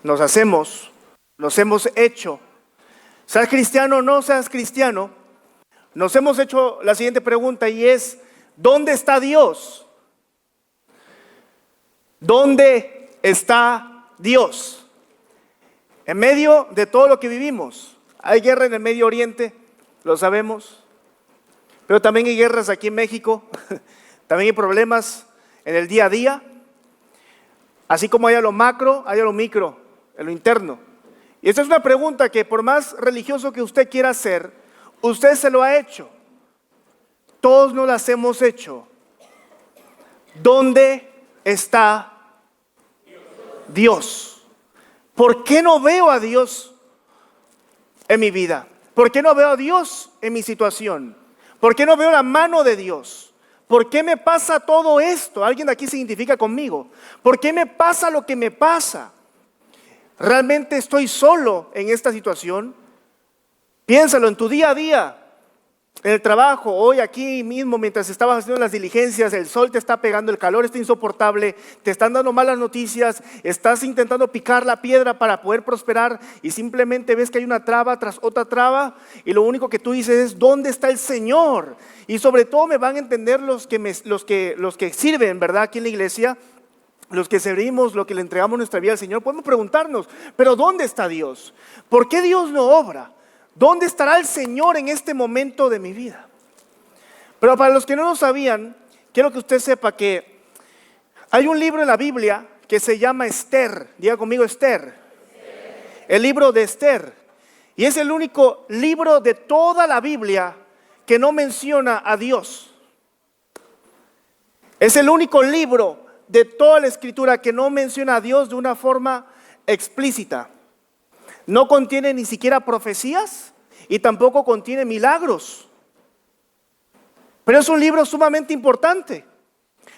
nos hemos hecho, seas cristiano o no seas cristiano, nos hemos hecho la siguiente pregunta y es, ¿dónde está Dios? ¿Dónde está Dios? En medio de todo lo que vivimos, hay guerra en el Medio Oriente, lo sabemos, pero también hay guerras aquí en México, también hay problemas en el día a día, así como hay a lo macro, hay a lo micro, en lo interno. Y esta es una pregunta que por más religioso que usted quiera ser, usted se lo ha hecho. Todos nos las hemos hecho. ¿Dónde está Dios? ¿Por qué no veo a Dios en mi vida? ¿Por qué no veo a Dios en mi situación? ¿Por qué no veo la mano de Dios? ¿Por qué me pasa todo esto? ¿Alguien de aquí se identifica conmigo? ¿Por qué me pasa lo que me pasa? ¿Realmente estoy solo en esta situación? Piénsalo en tu día a día, en el trabajo, hoy aquí mismo mientras estabas haciendo las diligencias, el sol te está pegando, el calor está insoportable, te están dando malas noticias, estás intentando picar la piedra para poder prosperar y simplemente ves que hay una traba tras otra traba y lo único que tú dices es ¿dónde está el Señor? Y sobre todo me van a entender los que sirven, ¿verdad? Aquí en la iglesia. Los que servimos, los que le entregamos nuestra vida al Señor, podemos preguntarnos, ¿pero dónde está Dios? ¿Por qué Dios no obra? ¿Dónde estará el Señor en este momento de mi vida? Pero para los que no lo sabían, quiero que usted sepa que hay un libro en la Biblia que se llama Esther. Diga conmigo Esther. El libro de Esther. Y es el único libro de toda la Biblia que no menciona a Dios. Es el único libro de toda la escritura que no menciona a Dios de una forma explícita. No contiene ni siquiera profecías y tampoco contiene milagros. Pero es un libro sumamente importante.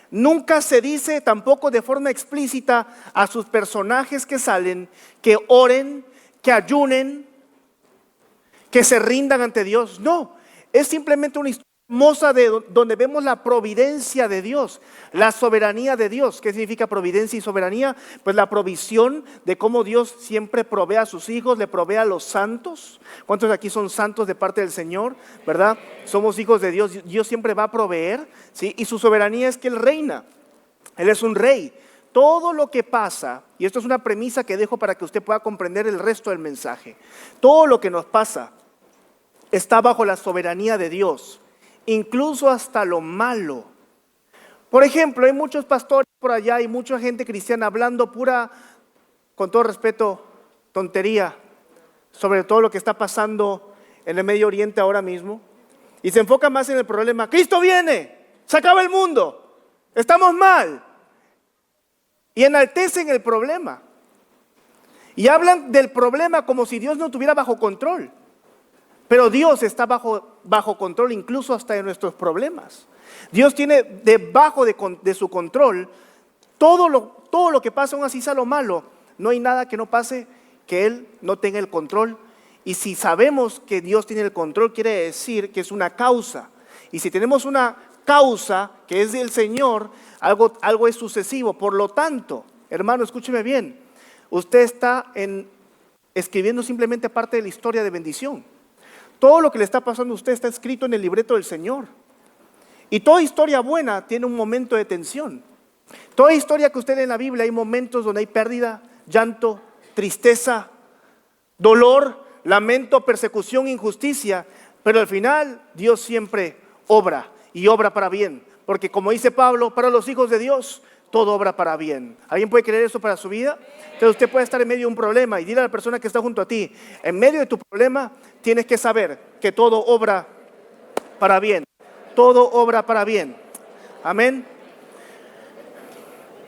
Nunca se dice tampoco de forma explícita a sus personajes que salen, que oren, que ayunen, que se rindan ante Dios. No, es simplemente una historia hermosa donde vemos la providencia de Dios, la soberanía de Dios. ¿Qué significa providencia y soberanía? Pues la provisión de cómo Dios siempre provee a sus hijos, le provee a los santos. ¿Cuántos de aquí son santos de parte del Señor? ¿Verdad? Somos hijos de Dios, Dios siempre va a proveer, ¿sí? Y su soberanía es que Él reina, Él es un rey. Todo lo que pasa, y esto es una premisa que dejo para que usted pueda comprender el resto del mensaje, todo lo que nos pasa está bajo la soberanía de Dios. Incluso hasta lo malo. Por ejemplo, hay muchos pastores por allá y mucha gente cristiana hablando pura, con todo respeto, tontería sobre todo lo que está pasando en el Medio Oriente ahora mismo y se enfoca más en el problema. Cristo viene, se acaba el mundo, estamos mal, y enaltecen el problema y hablan del problema como si Dios no tuviera bajo control. Pero Dios está bajo control incluso hasta de nuestros problemas. Dios tiene debajo de su control todo lo que pasa, aún así sea lo malo. No hay nada que no pase que Él no tenga el control. Y si sabemos que Dios tiene el control, quiere decir que es una causa. Y si tenemos una causa que es del Señor, algo es sucesivo. Por lo tanto, hermano, escúcheme bien. Usted está escribiendo simplemente parte de la historia de bendición. Todo lo que le está pasando a usted está escrito en el libreto del Señor. Y toda historia buena tiene un momento de tensión. Toda historia que usted lee en la Biblia hay momentos donde hay pérdida, llanto, tristeza, dolor, lamento, persecución, injusticia. Pero al final Dios siempre obra y obra para bien. Porque como dice Pablo, para los hijos de Dios todo obra para bien. ¿Alguien puede creer eso para su vida? Entonces usted puede estar en medio de un problema y dile a la persona que está junto a ti, en medio de tu problema tienes que saber que todo obra para bien. Todo obra para bien. Amén.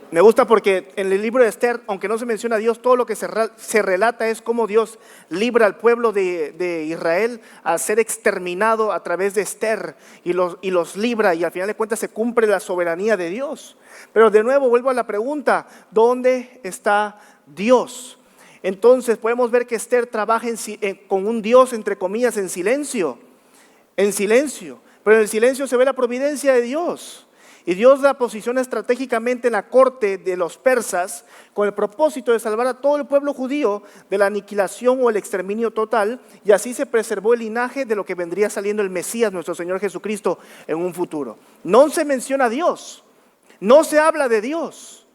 Me gusta porque en el libro de Esther, aunque no se menciona a Dios, todo lo que se relata es cómo Dios libra al pueblo de Israel a ser exterminado a través de Esther y los libra, y al final de cuentas se cumple la soberanía de Dios. Pero de nuevo vuelvo a la pregunta, ¿dónde está Dios? Entonces podemos ver que Esther trabaja con un Dios, entre comillas, en silencio, pero en el silencio se ve la providencia de Dios. Y Dios la posiciona estratégicamente en la corte de los persas con el propósito de salvar a todo el pueblo judío de la aniquilación o el exterminio total, y así se preservó el linaje de lo que vendría saliendo el Mesías, nuestro Señor Jesucristo, en un futuro. No se menciona a Dios, no se habla de Dios,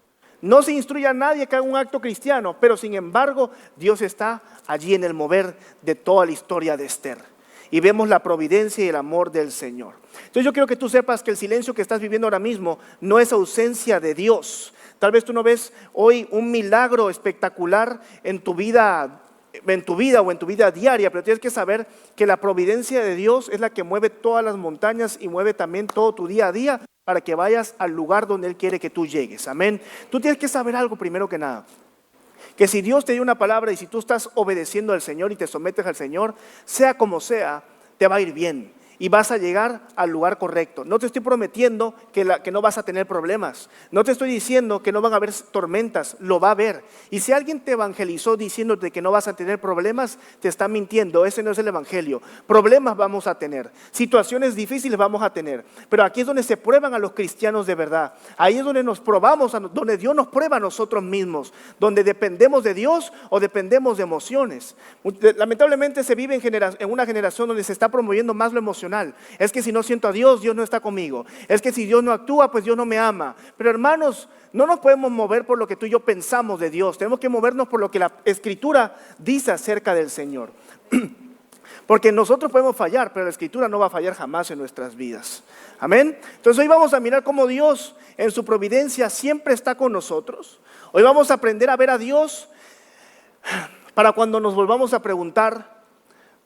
no se instruye a nadie que haga un acto cristiano, pero sin embargo Dios está allí en el mover de toda la historia de Esther. Y vemos la providencia y el amor del Señor. Entonces yo quiero que tú sepas que el silencio que estás viviendo ahora mismo no es ausencia de Dios. Tal vez tú no ves hoy un milagro espectacular en tu vida o en tu vida diaria, pero tienes que saber que la providencia de Dios es la que mueve todas las montañas y mueve también todo tu día a día para que vayas al lugar donde Él quiere que tú llegues. Amén. Tú tienes que saber algo primero que nada. Que si Dios te dio una palabra y si tú estás obedeciendo al Señor y te sometes al Señor, sea como sea, te va a ir bien y vas a llegar al lugar correcto. No te estoy prometiendo que no vas a tener problemas. No te estoy diciendo que no van a haber tormentas, lo va a haber. Y si alguien te evangelizó diciéndote que no vas a tener problemas, te está mintiendo. Ese no es el evangelio. Problemas vamos a tener, situaciones difíciles vamos a tener. Pero aquí es donde se prueban a los cristianos de verdad. Ahí es donde nos probamos, donde Dios nos prueba a nosotros mismos, donde dependemos de Dios o dependemos de emociones. Lamentablemente se vive en una generación donde se está promoviendo más lo emocional. Es que si no siento a Dios, Dios no está conmigo. Es que si Dios no actúa, pues Dios no me ama. Pero hermanos, no nos podemos mover por lo que tú y yo pensamos de Dios. Tenemos que movernos por lo que la Escritura dice acerca del Señor. Porque nosotros podemos fallar, pero la Escritura no va a fallar jamás en nuestras vidas. Amén. Entonces hoy vamos a mirar cómo Dios en su providencia siempre está con nosotros. Hoy vamos a aprender a ver a Dios para cuando nos volvamos a preguntar,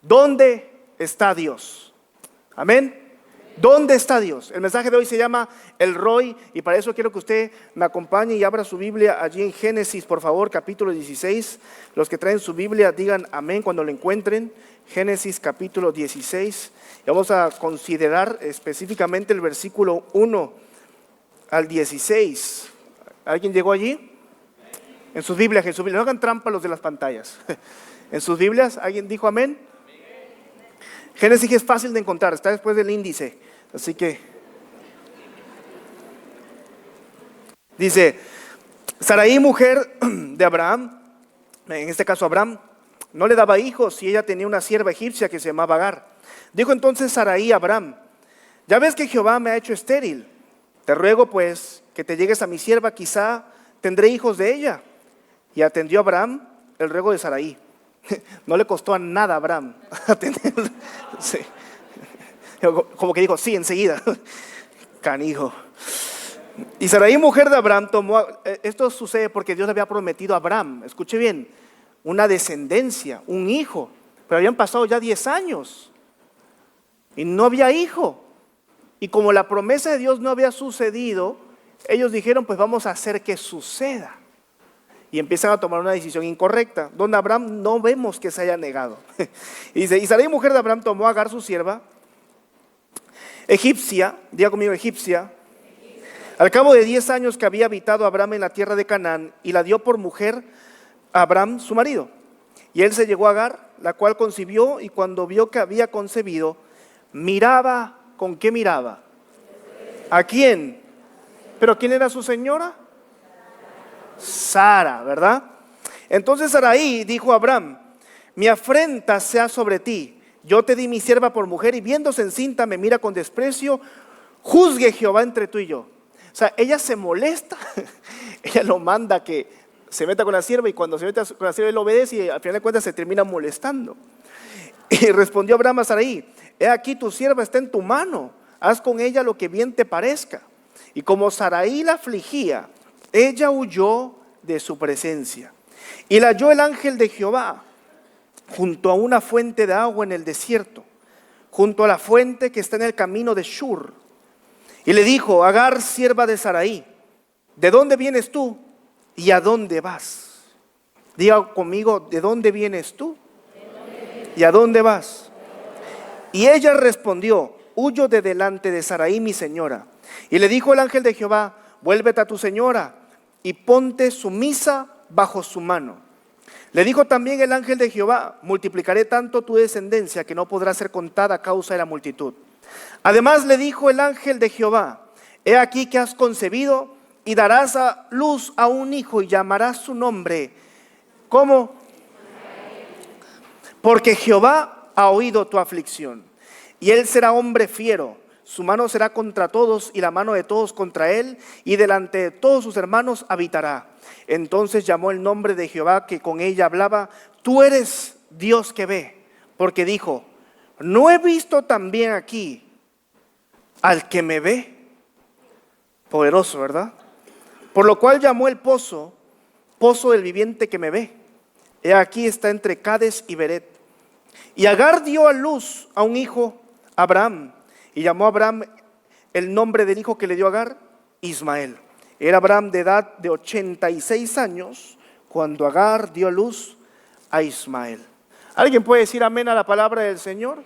¿dónde está Dios? Amén. ¿Dónde está Dios? El mensaje de hoy se llama El Roy, y para eso quiero que usted me acompañe y abra su Biblia allí en Génesis, por favor, capítulo 16. Los que traen su Biblia digan amén cuando lo encuentren. Génesis capítulo 16. Y vamos a considerar específicamente el versículo 1 al 16. ¿Alguien llegó allí? En sus Biblias, no hagan trampa los de las pantallas. En sus Biblias, ¿alguien dijo amén? Génesis es fácil de encontrar, está después del índice, así que dice: Sarai, mujer de Abraham, en este caso Abraham, no le daba hijos y ella tenía una sierva egipcia que se llamaba Agar. Dijo entonces Sarai a Abraham: ya ves que Jehová me ha hecho estéril, te ruego pues que te llegues a mi sierva, quizá tendré hijos de ella. Y atendió Abraham el ruego de Sarai. No le costó a nada a Abraham atenderlo. Sí. Como que dijo, sí, enseguida. Canijo. Y Sarai, mujer de Abraham, tomó. Esto sucede porque Dios le había prometido a Abraham, escuche bien, una descendencia, un hijo. Pero habían pasado ya 10 años y no había hijo. Y como la promesa de Dios no había sucedido, ellos dijeron, pues vamos a hacer que suceda. Y empiezan a tomar una decisión incorrecta, donde Abraham no vemos que se haya negado. Y dice: y Sarai, mujer de Abraham, tomó a Agar su sierva, egipcia, diga conmigo, egipcia, al cabo de 10 años que había habitado Abraham en la tierra de Canaán, y la dio por mujer a Abraham su marido. Y él se llegó a Agar, la cual concibió, y cuando vio que había concebido, miraba. ¿Con qué miraba? ¿A quién? ¿Pero quién era su señora? Sara, ¿verdad? Entonces Sarai dijo a Abraham: mi afrenta sea sobre ti, yo te di mi sierva por mujer, y viéndose encinta me mira con desprecio. Juzgue Jehová entre tú y yo. O sea, ella se molesta. Ella lo manda que se meta con la sierva, y cuando se mete con la sierva él obedece, y al final de cuentas se termina molestando. Y respondió Abraham a Sarai: he aquí tu sierva está en tu mano, haz con ella lo que bien te parezca. Y como Sarai la afligía, ella huyó de su presencia. Y la halló el ángel de Jehová junto a una fuente de agua en el desierto, junto a la fuente que está en el camino de Shur. Y le dijo: Agar, sierva de Sarai, ¿de dónde vienes tú y a dónde vas? Diga conmigo: ¿de dónde vienes tú y a dónde vas? Y ella respondió: huyo de delante de Sarai mi señora. Y le dijo el ángel de Jehová: vuélvete a tu señora y ponte sumisa bajo su mano. Le dijo también el ángel de Jehová: multiplicaré tanto tu descendencia que no podrá ser contada a causa de la multitud. Además le dijo el ángel de Jehová: he aquí que has concebido y darás a luz a un hijo y llamarás su nombre. ¿Cómo? Porque Jehová ha oído tu aflicción, y él será hombre fiero. Su mano será contra todos y la mano de todos contra él, y delante de todos sus hermanos habitará. Entonces llamó el nombre de Jehová que con ella hablaba: tú eres Dios que ve, porque dijo: no he visto también aquí al que me ve. Poderoso, ¿verdad? Por lo cual llamó el pozo, pozo del viviente que me ve. He aquí está entre Cades y Beret. Y Agar dio a luz a un hijo, Abraham, y llamó a Abraham el nombre del hijo que le dio Agar, Ismael. Era Abraham de edad de 86 años cuando Agar dio a luz a Ismael. ¿Alguien puede decir amén a la palabra del Señor?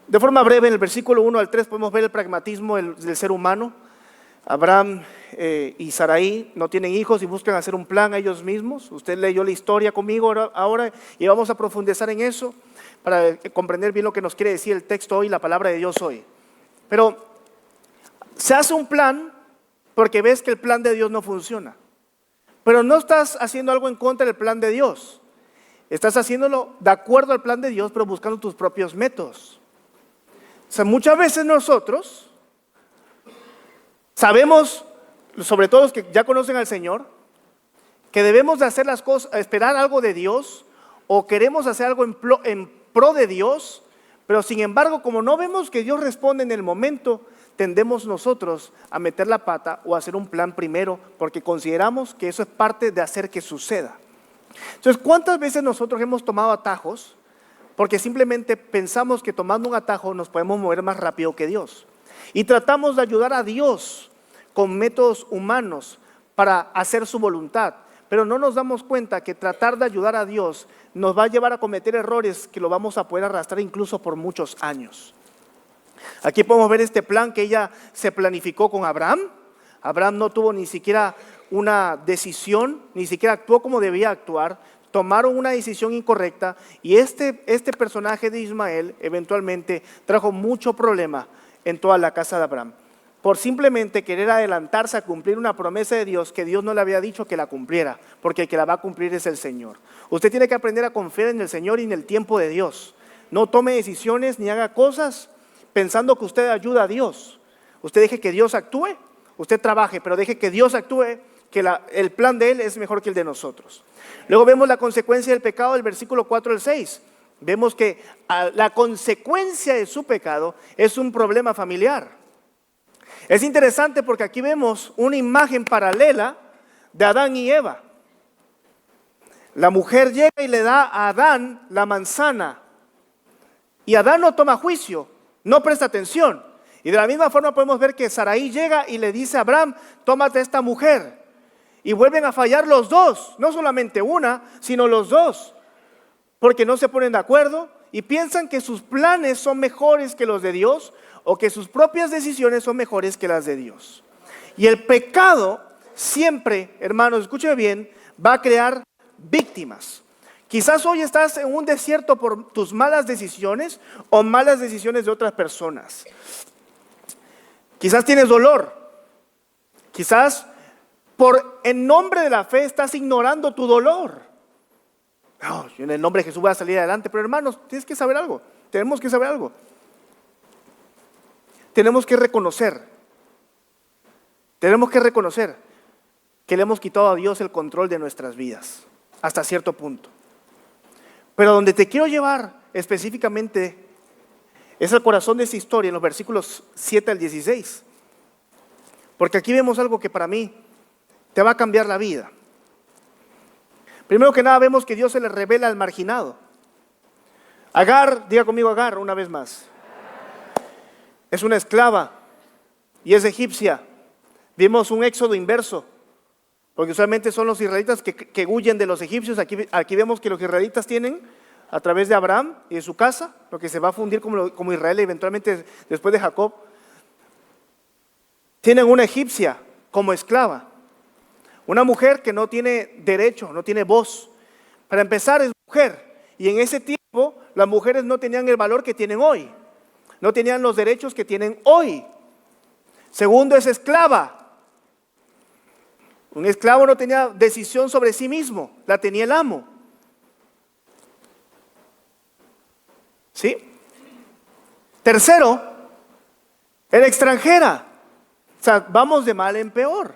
De forma breve, en el versículo 1 al 3 podemos ver el pragmatismo del ser humano. Abraham y Sarai no tienen hijos y buscan hacer un plan a ellos mismos. Usted leyó la historia conmigo ahora y vamos a profundizar en eso para comprender bien lo que nos quiere decir el texto hoy, la palabra de Dios hoy. Pero se hace un plan porque ves que el plan de Dios no funciona. Pero no estás haciendo algo en contra del plan de Dios. Estás haciéndolo de acuerdo al plan de Dios, pero buscando tus propios métodos. O sea, muchas veces nosotros sabemos, sobre todo los que ya conocen al Señor, que debemos de hacer las cosas, esperar algo de Dios, o queremos hacer algo en pro de Dios, pero sin embargo, como no vemos que Dios responde en el momento, tendemos nosotros a meter la pata o a hacer un plan primero, porque consideramos que eso es parte de hacer que suceda. Entonces, ¿cuántas veces nosotros hemos tomado atajos porque simplemente pensamos que tomando un atajo nos podemos mover más rápido que Dios? Y tratamos de ayudar a Dios con métodos humanos para hacer su voluntad, pero no nos damos cuenta que tratar de ayudar a Dios nos va a llevar a cometer errores que lo vamos a poder arrastrar incluso por muchos años. Aquí podemos ver este plan que ella se planificó con Abraham. Abraham no tuvo ni siquiera una decisión, ni siquiera actuó como debía actuar. Tomaron una decisión incorrecta y este personaje de Ismael eventualmente trajo mucho problema en toda la casa de Abraham, por simplemente querer adelantarse a cumplir una promesa de Dios que Dios no le había dicho que la cumpliera, porque el que la va a cumplir es el Señor. Usted tiene que aprender a confiar en el Señor y en el tiempo de Dios. No tome decisiones ni haga cosas pensando que usted ayuda a Dios. Usted deje que Dios actúe, usted trabaje, pero deje que Dios actúe, que el plan de Él es mejor que el de nosotros. Luego vemos la consecuencia del pecado del versículo 4 al 6. Vemos que la consecuencia de su pecado es un problema familiar. Es interesante porque aquí vemos una imagen paralela de Adán y Eva. La mujer llega y le da a Adán la manzana. Y Adán no toma juicio, no presta atención. Y de la misma forma podemos ver que Sarai llega y le dice a Abraham: tómate esta mujer. Y vuelven a fallar los dos, no solamente una, sino los dos. Porque no se ponen de acuerdo y piensan que sus planes son mejores que los de Dios o que sus propias decisiones son mejores que las de Dios. Y el pecado siempre, hermanos, escúcheme bien, va a crear víctimas. Quizás hoy estás en un desierto por tus malas decisiones o malas decisiones de otras personas. Quizás tienes dolor. Quizás en nombre de la fe estás ignorando tu dolor. No, yo en el nombre de Jesús voy a salir adelante. Pero hermanos, tienes que saber algo. Tenemos que saber algo. Tenemos que reconocer que le hemos quitado a Dios el control de nuestras vidas, hasta cierto punto. Pero donde te quiero llevar específicamente es el corazón de esta historia, en los versículos 7 al 16. Porque aquí vemos algo que para mí te va a cambiar la vida. Primero que nada vemos que Dios se le revela al marginado. Agar, diga conmigo Agar una vez más. Es una esclava y es egipcia. Vimos un éxodo inverso, porque usualmente son los israelitas que huyen de los egipcios. Aquí vemos que los israelitas tienen, a través de Abraham y de su casa, lo que se va a fundir como Israel eventualmente después de Jacob, tienen una egipcia como esclava. Una mujer que no tiene derecho, no tiene voz. Para empezar, es mujer. Y en ese tiempo las mujeres no tenían el valor que tienen hoy. No tenían los derechos que tienen hoy. Segundo, es esclava. Un esclavo no tenía decisión sobre sí mismo, la tenía el amo. ¿Sí? Tercero, era extranjera. O sea, vamos de mal en peor.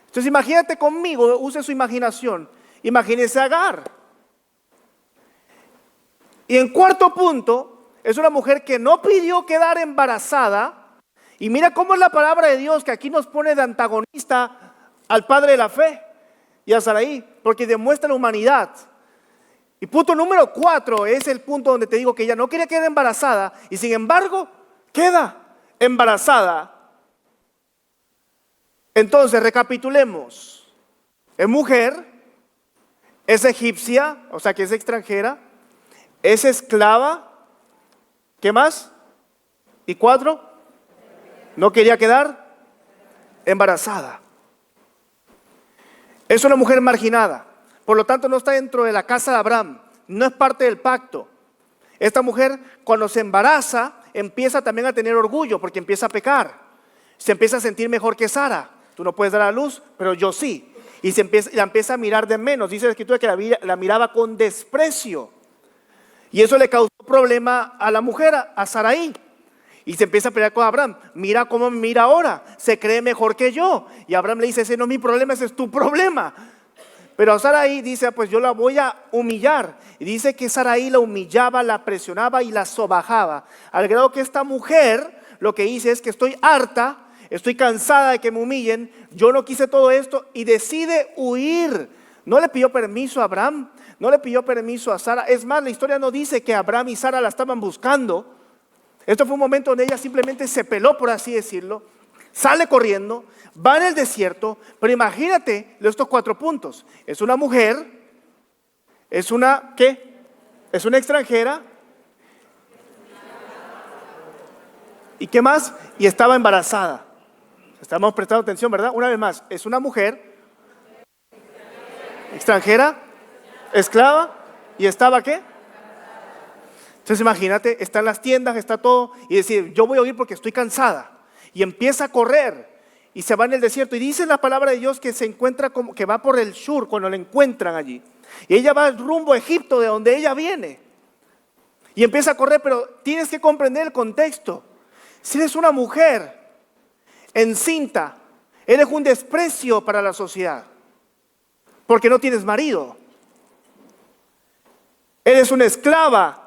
Entonces imagínate conmigo, use su imaginación. Imagínese a Agar. Y en cuarto punto, es una mujer que no pidió quedar embarazada. Y mira cómo es la palabra de Dios que aquí nos pone de antagonista al padre de la fe y a Sarai, porque demuestra la humanidad. Y punto número 4 es el punto donde te digo que ella no quería quedar embarazada y sin embargo queda embarazada. Entonces recapitulemos. Es mujer, es egipcia, o sea que es extranjera, es esclava. ¿Qué más? Y 4, no quería quedar embarazada. Es una mujer marginada, por lo tanto no está dentro de la casa de Abraham, no es parte del pacto. Esta mujer cuando se embaraza empieza también a tener orgullo porque empieza a pecar. Se empieza a sentir mejor que Sara. Tú no puedes dar a luz, pero yo sí. Y la empieza a mirar de menos. Dice la escritura que la miraba con desprecio. Y eso le causó problema a la mujer, a Sarai. Y se empieza a pelear con Abraham. Mira cómo me mira ahora. Se cree mejor que yo. Y Abraham le dice, ese no es mi problema, ese es tu problema. Pero a Sarai dice, pues yo la voy a humillar. Y dice que Sarai la humillaba, la presionaba y la sobajaba. Al grado que esta mujer lo que dice es que estoy harta, estoy cansada de que me humillen. Yo no quise todo esto y decide huir. No le pidió permiso a Abraham, no le pidió permiso a Sara. Es más, la historia no dice que Abraham y Sara la estaban buscando. Esto fue un momento donde ella simplemente se peló, por así decirlo, sale corriendo, va en el desierto, pero imagínate estos 4 puntos. Es una mujer, es una, ¿qué? Es una extranjera. ¿Y qué más? Y estaba embarazada. Estamos prestando atención, ¿verdad? Una vez más, es una mujer, extranjera, esclava, y estaba, ¿qué? Entonces imagínate, está en las tiendas, está todo, y decir, yo voy a huir porque estoy cansada. Y empieza a correr, y se va en el desierto. Y dice la palabra de Dios que se encuentra, como que va por el sur, cuando la encuentran allí. Y ella va rumbo a Egipto, de donde ella viene. Y empieza a correr, pero tienes que comprender el contexto. Si eres una mujer encinta, eres un desprecio para la sociedad, porque no tienes marido. Eres una esclava.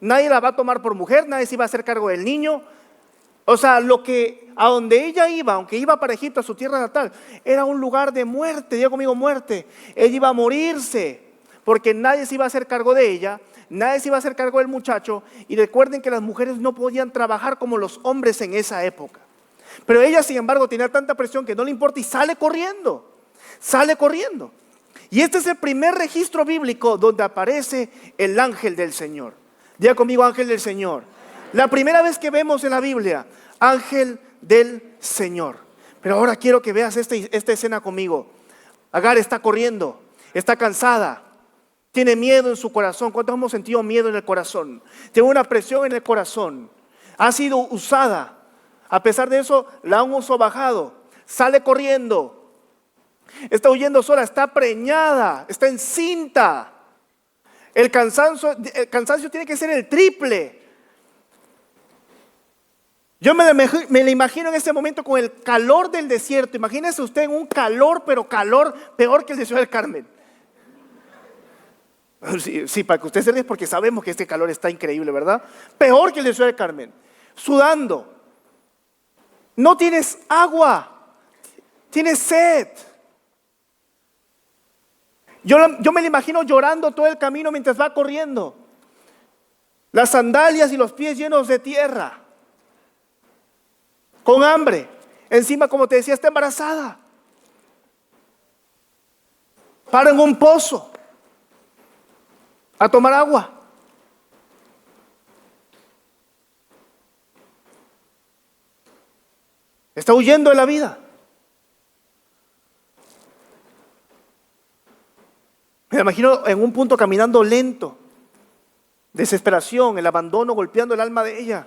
Nadie la va a tomar por mujer, nadie se iba a hacer cargo del niño. O sea, a donde ella iba, aunque iba para Egipto, a su tierra natal, era un lugar de muerte. Diga conmigo, muerte. Ella iba a morirse, porque nadie se iba a hacer cargo de ella, nadie se iba a hacer cargo del muchacho. Y recuerden que las mujeres no podían trabajar como los hombres en esa época. Pero ella, sin embargo, tenía tanta presión que no le importa y sale corriendo. Sale corriendo. Y este es el primer registro bíblico donde aparece el ángel del Señor. Diga conmigo, ángel del Señor. La primera vez que vemos en la Biblia, ángel del Señor. Pero ahora quiero que veas esta escena conmigo. Agar está corriendo, está cansada, tiene miedo en su corazón. ¿Cuántos hemos sentido miedo en el corazón? Tiene una presión en el corazón. Ha sido usada. A pesar de eso, la han bajado. Sale corriendo. Está huyendo sola, está preñada, está encinta. El cansancio tiene que ser el triple. Yo me la imagino en ese momento con el calor del desierto. Imagínese usted en un calor, pero calor peor que el de Ciudad del Carmen. Sí, para que usted se ríe porque sabemos que este calor está increíble, ¿verdad? Peor que el de Ciudad del Carmen. Sudando. No tienes agua, tienes sed. Yo me la imagino llorando todo el camino mientras va corriendo. Las sandalias y los pies llenos de tierra. Con hambre. Encima, como te decía, está embarazada. Para en un pozo a tomar agua. Está huyendo de la vida. Me imagino en un punto caminando lento, desesperación, el abandono golpeando el alma de ella.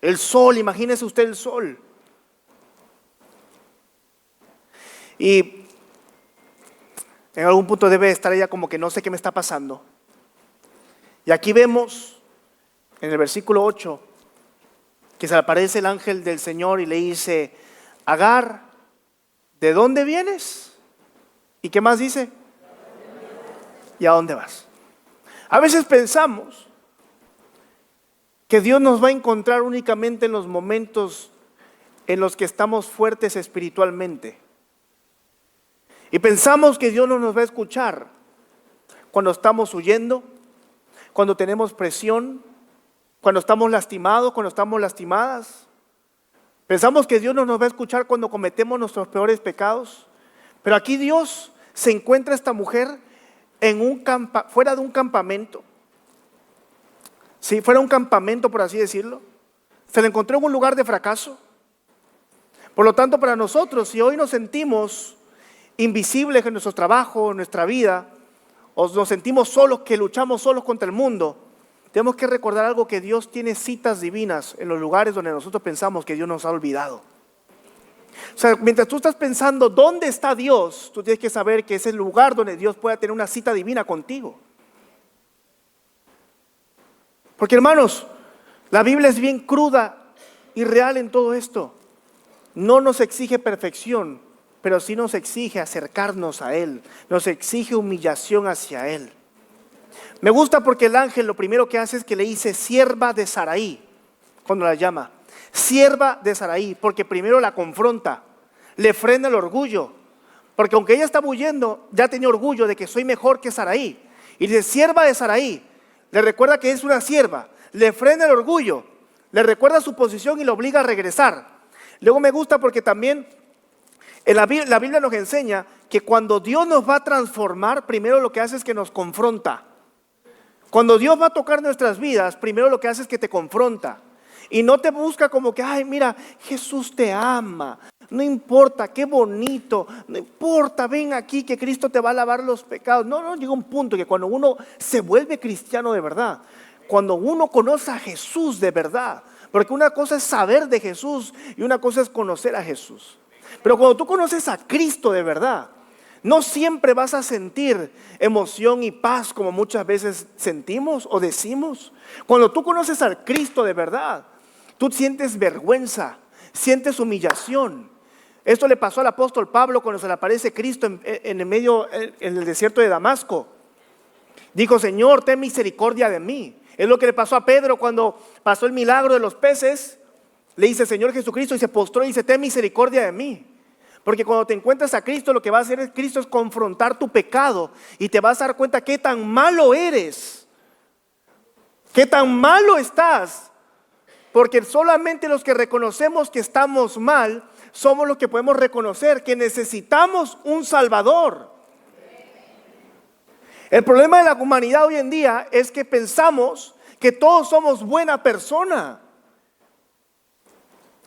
El sol, imagínese usted el sol. Y en algún punto debe estar ella como que no sé qué me está pasando. Y aquí vemos en el versículo 8 que se le aparece el ángel del Señor y le dice: Agar, ¿de dónde vienes? ¿Y qué más dice? ¿Y a dónde vas? A veces pensamos que Dios nos va a encontrar únicamente en los momentos en los que estamos fuertes espiritualmente. Y pensamos que Dios no nos va a escuchar cuando estamos huyendo, cuando tenemos presión, cuando estamos lastimados, cuando estamos lastimadas. Pensamos que Dios no nos va a escuchar cuando cometemos nuestros peores pecados. Pero aquí Dios se encuentra a esta mujer en fuera de un campamento. Si fuera un campamento, por así decirlo. Se la encontró en un lugar de fracaso. Por lo tanto, para nosotros, si hoy nos sentimos invisibles en nuestro trabajo, en nuestra vida, o nos sentimos solos, que luchamos solos contra el mundo, tenemos que recordar algo: que Dios tiene citas divinas en los lugares donde nosotros pensamos que Dios nos ha olvidado. O sea, mientras tú estás pensando ¿dónde está Dios?, tú tienes que saber que es el lugar donde Dios pueda tener una cita divina contigo. Porque, hermanos, la Biblia es bien cruda y real en todo esto. No nos exige perfección, pero sí nos exige acercarnos a Él, nos exige humillación hacia Él. Me gusta porque el ángel lo primero que hace es que le dice sierva de Saraí, cuando la llama. Sierva de Saraí, porque primero la confronta, le frena el orgullo, porque aunque ella estaba huyendo, ya tenía orgullo de que soy mejor que Saraí. Y dice sierva de Saraí, le recuerda que es una sierva, le frena el orgullo, le recuerda su posición y lo obliga a regresar. Luego me gusta porque también la Biblia nos enseña que cuando Dios nos va a transformar, primero lo que hace es que nos confronta. Cuando Dios va a tocar nuestras vidas, primero lo que hace es que te confronta. Y no te busca como que, ay, mira, Jesús te ama, no importa, qué bonito, no importa, ven aquí que Cristo te va a lavar los pecados. No, llega un punto que cuando uno se vuelve cristiano de verdad, cuando uno conoce a Jesús de verdad, porque una cosa es saber de Jesús y una cosa es conocer a Jesús. Pero cuando tú conoces a Cristo de verdad, no siempre vas a sentir emoción y paz como muchas veces sentimos o decimos. Cuando tú conoces al Cristo de verdad, tú sientes vergüenza, sientes humillación. Esto le pasó al apóstol Pablo cuando se le aparece Cristo en el desierto de Damasco. Dijo: Señor, ten misericordia de mí. Es lo que le pasó a Pedro cuando pasó el milagro de los peces. Le dice Señor Jesucristo y se postró y dice: ten misericordia de mí. Porque cuando te encuentras a Cristo, lo que va a hacer Cristo es confrontar tu pecado y te vas a dar cuenta qué tan malo eres, qué tan malo estás. Porque solamente los que reconocemos que estamos mal somos los que podemos reconocer que necesitamos un Salvador. El problema de la humanidad hoy en día es que pensamos que todos somos buena persona.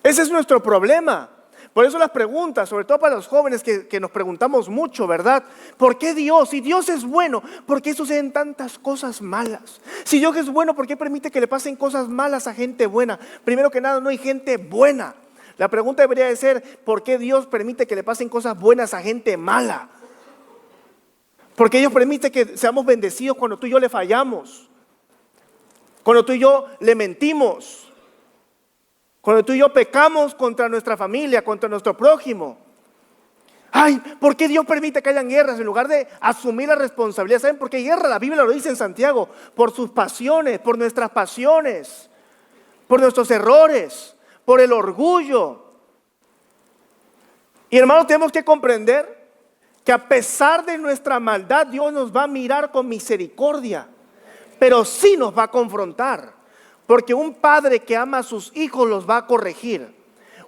Ese es nuestro problema. Por eso las preguntas, sobre todo para los jóvenes que nos preguntamos mucho, ¿verdad? ¿Por qué Dios? Si Dios es bueno, ¿por qué suceden tantas cosas malas? Si Dios es bueno, ¿por qué permite que le pasen cosas malas a gente buena? Primero que nada, no hay gente buena. La pregunta debería de ser: ¿por qué Dios permite que le pasen cosas buenas a gente mala? Porque Dios permite que seamos bendecidos cuando tú y yo le fallamos, cuando tú y yo le mentimos, cuando tú y yo pecamos contra nuestra familia, contra nuestro prójimo. Ay, ¿por qué Dios permite que hayan guerras en lugar de asumir la responsabilidad? ¿Saben por qué hay guerra? La Biblia lo dice en Santiago: por sus pasiones, por nuestras pasiones, por nuestros errores, por el orgullo. Y hermanos, tenemos que comprender que a pesar de nuestra maldad, Dios nos va a mirar con misericordia, pero sí nos va a confrontar. Porque un padre que ama a sus hijos los va a corregir.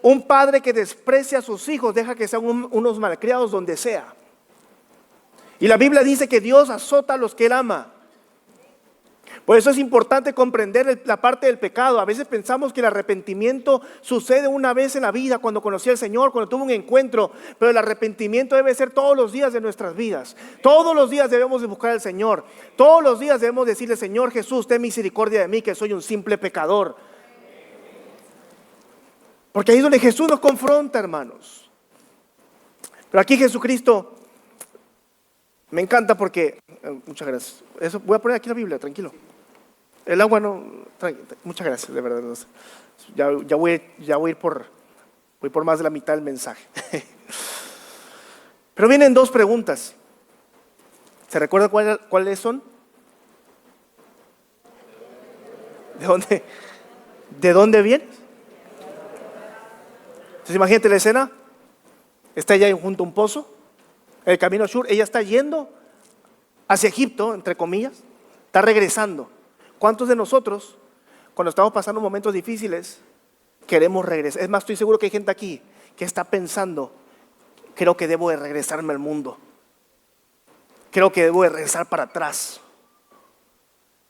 Un padre que desprecia a sus hijos deja que sean unos malcriados donde sea. Y la Biblia dice que Dios azota a los que Él ama. Por eso es importante comprender la parte del pecado. A veces pensamos que el arrepentimiento sucede una vez en la vida, cuando conocí al Señor, cuando tuve un encuentro. Pero el arrepentimiento debe ser todos los días de nuestras vidas. Todos los días debemos de buscar al Señor. Todos los días debemos decirle: Señor Jesús, ten misericordia de mí, que soy un simple pecador. Porque ahí es donde Jesús nos confronta, hermanos. Pero aquí Jesucristo me encanta porque, muchas gracias. Eso, voy a poner aquí la Biblia, tranquilo. El agua no, muchas gracias, de verdad. Ya voy a ir por más de la mitad del mensaje. Pero vienen dos preguntas. ¿Se recuerda cuáles son? ¿De dónde vienes? Entonces imagínate la escena. Está ella junto a un pozo, en el camino Shur. Ella está yendo hacia Egipto, entre comillas. Está regresando. ¿Cuántos de nosotros, cuando estamos pasando momentos difíciles, queremos regresar? Es más, estoy seguro que hay gente aquí que está pensando, creo que debo de regresarme al mundo. Creo que debo de regresar para atrás.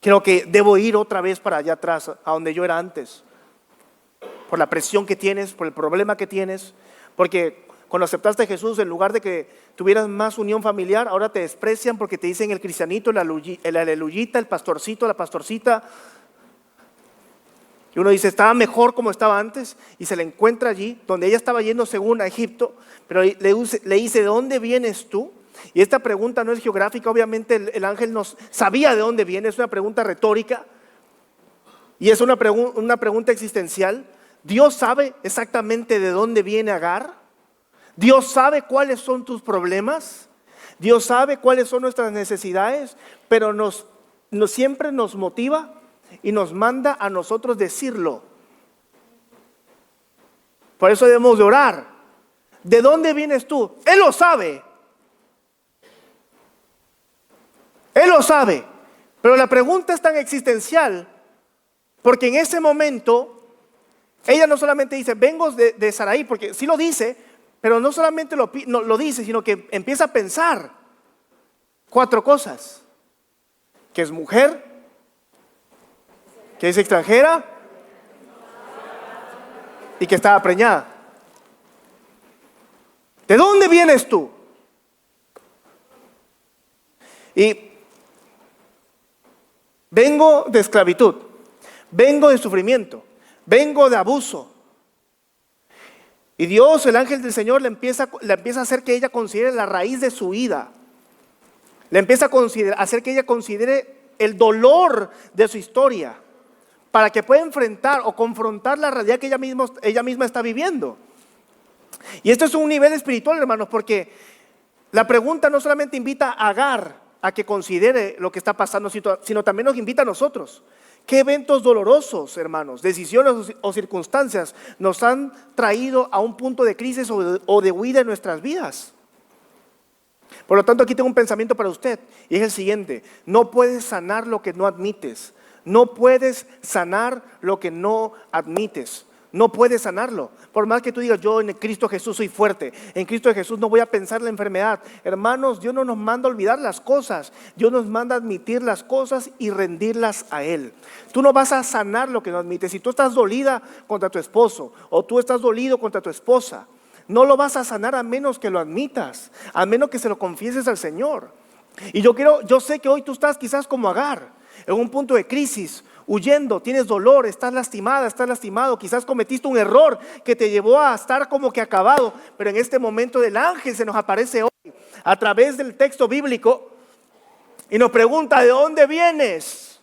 Creo que debo ir otra vez para allá atrás, a donde yo era antes. Por la presión que tienes, por el problema que tienes. Porque cuando aceptaste a Jesús, en lugar de que tuvieras más unión familiar, ahora te desprecian porque te dicen el cristianito, el aleluyita, el pastorcito, la pastorcita. Y uno dice, estaba mejor como estaba antes. Y se le encuentra allí, donde ella estaba yendo según a Egipto. Pero le dice, ¿de dónde vienes tú? Y esta pregunta no es geográfica, obviamente el ángel nos sabía de dónde viene, es una pregunta retórica y es una pregunta existencial. Dios sabe exactamente de dónde viene Agar. Dios sabe cuáles son tus problemas. Dios sabe cuáles son nuestras necesidades, pero siempre nos motiva y nos manda a nosotros decirlo. Por eso debemos de orar. ¿De dónde vienes tú? Él lo sabe. Él lo sabe, pero la pregunta es tan existencial porque en ese momento ella no solamente dice, vengo de Sarai, porque sí lo dice, pero no solamente lo dice, sino que empieza a pensar 4 cosas: que es mujer, que es extranjera y que estaba preñada. ¿De dónde vienes tú? Y vengo de esclavitud, vengo de sufrimiento, vengo de abuso. Y Dios, el ángel del Señor, le empieza a hacer que ella considere la raíz de su vida. Le empieza a hacer que ella considere el dolor de su historia, para que pueda enfrentar o confrontar la realidad que ella misma está viviendo. Y esto es un nivel espiritual, hermanos, porque la pregunta no solamente invita a Agar a que considere lo que está pasando, sino también nos invita a nosotros. ¿Qué eventos dolorosos, hermanos, decisiones o circunstancias nos han traído a un punto de crisis o de huida en nuestras vidas? Por lo tanto, aquí tengo un pensamiento para usted y es el siguiente: no puedes sanar lo que no admites. No puedes sanar lo que no admites. No puedes sanarlo. Por más que tú digas, yo en Cristo Jesús soy fuerte, en Cristo Jesús no voy a pensar la enfermedad. Hermanos, Dios no nos manda a olvidar las cosas. Dios nos manda a admitir las cosas y rendirlas a Él. Tú no vas a sanar lo que no admites. Si tú estás dolida contra tu esposo o tú estás dolido contra tu esposa, no lo vas a sanar a menos que lo admitas, a menos que se lo confieses al Señor. Y yo sé que hoy tú estás quizás como Agar, en un punto de crisis, huyendo, tienes dolor, estás lastimada, estás lastimado, quizás cometiste un error que te llevó a estar como que acabado, pero en este momento el ángel se nos aparece hoy a través del texto bíblico y nos pregunta, ¿de dónde vienes?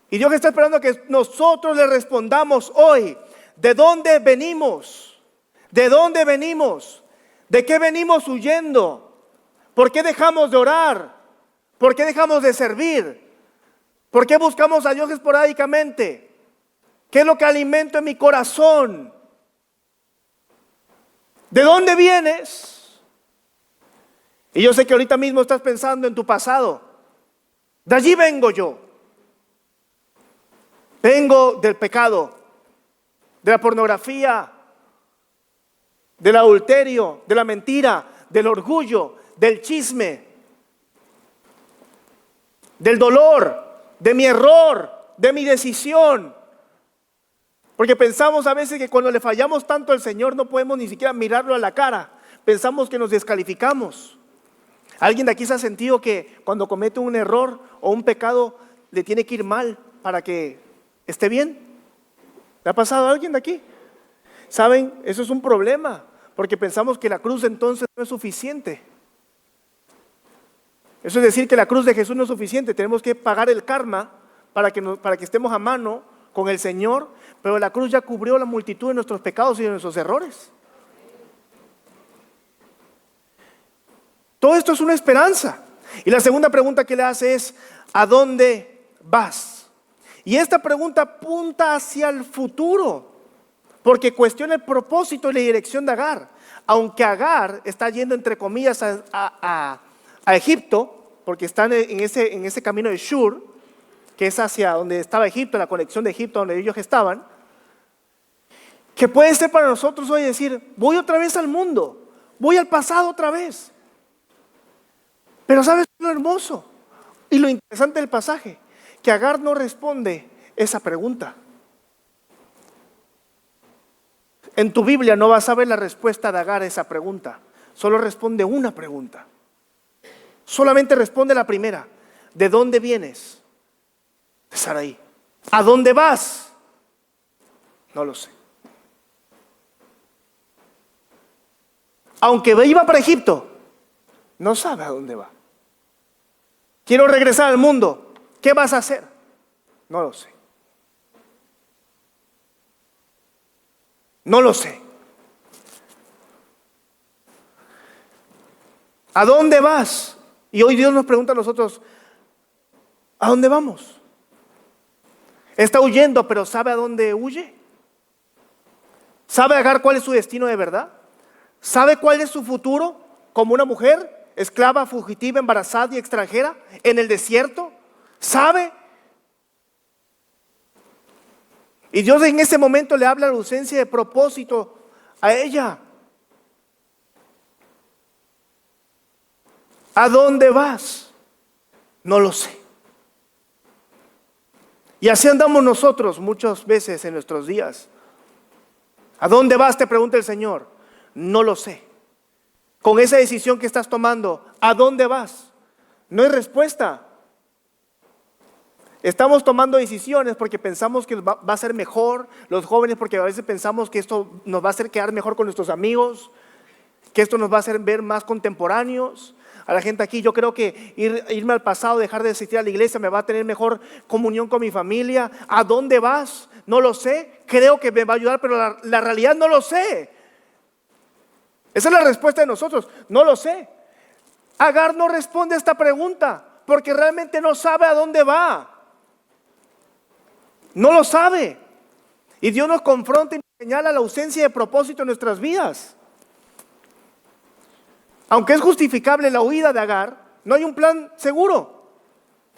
Y Dios está esperando que nosotros le respondamos hoy, ¿de dónde venimos? ¿De dónde venimos? ¿De qué venimos huyendo? ¿Por qué dejamos de orar? ¿Por qué dejamos de servir? ¿Por qué buscamos a Dios esporádicamente? ¿Qué es lo que alimento en mi corazón? ¿De dónde vienes? Y yo sé que ahorita mismo estás pensando en tu pasado. De allí vengo yo. Vengo del pecado, de la pornografía, del adulterio, de la mentira, del orgullo, del chisme, del dolor, de mi error, de mi decisión. Porque pensamos a veces que cuando le fallamos tanto al Señor no podemos ni siquiera mirarlo a la cara. Pensamos que nos descalificamos. ¿Alguien de aquí se ha sentido que cuando comete un error o un pecado le tiene que ir mal para que esté bien? ¿Le ha pasado a alguien de aquí? ¿Saben? Eso es un problema. porque pensamos que la cruz entonces no es suficiente. Eso es decir que la cruz de Jesús no es suficiente, tenemos que pagar el karma para que estemos a mano con el Señor, pero la cruz ya cubrió la multitud de nuestros pecados y de nuestros errores. Todo esto es una esperanza. Y la segunda pregunta que le hace es, ¿a dónde vas? Y esta pregunta apunta hacia el futuro, porque cuestiona el propósito y la dirección de Agar. Aunque Agar está yendo, entre comillas, a Egipto, porque están en ese camino de Shur, que es hacia donde estaba Egipto, la conexión de Egipto, donde ellos estaban, que puede ser para nosotros hoy decir, voy otra vez al mundo, voy al pasado otra vez. Pero ¿sabes lo hermoso y lo interesante del pasaje? Que Agar no responde esa pregunta. En tu Biblia no vas a ver la respuesta de Agar a esa pregunta. Solo responde una pregunta. Solamente responde la primera. ¿De dónde vienes? De Sarai. ¿A dónde vas? No lo sé. Aunque iba para Egipto, no sabe a dónde va. Quiero regresar al mundo. ¿Qué vas a hacer? No lo sé. No lo sé. ¿A dónde vas? Y hoy Dios nos pregunta a nosotros, ¿a dónde vamos? Está huyendo, pero ¿sabe a dónde huye? ¿Sabe Agar cuál es su destino de verdad? ¿Sabe cuál es su futuro como una mujer esclava, fugitiva, embarazada y extranjera en el desierto? ¿Sabe? Y Dios en ese momento le habla la ausencia de propósito a ella. ¿A dónde vas? No lo sé. Y así andamos nosotros muchas veces en nuestros días. ¿A dónde vas? Te pregunta el Señor. No lo sé. Con esa decisión que estás tomando, ¿a dónde vas? No hay respuesta. Estamos tomando decisiones porque pensamos que va a ser mejor, los jóvenes porque a veces pensamos que esto nos va a hacer quedar mejor con nuestros amigos, que esto nos va a hacer ver más contemporáneos. A la gente aquí, yo creo que irme al pasado, dejar de asistir a la iglesia me va a tener mejor comunión con mi familia. ¿A dónde vas? No lo sé. Creo que me va a ayudar, pero la realidad no lo sé. Esa es la respuesta de nosotros. No lo sé. Agar no responde a esta pregunta porque realmente no sabe a dónde va. No lo sabe. Y Dios nos confronta y nos señala la ausencia de propósito en nuestras vidas. Aunque es justificable la huida de Agar, no hay un plan seguro.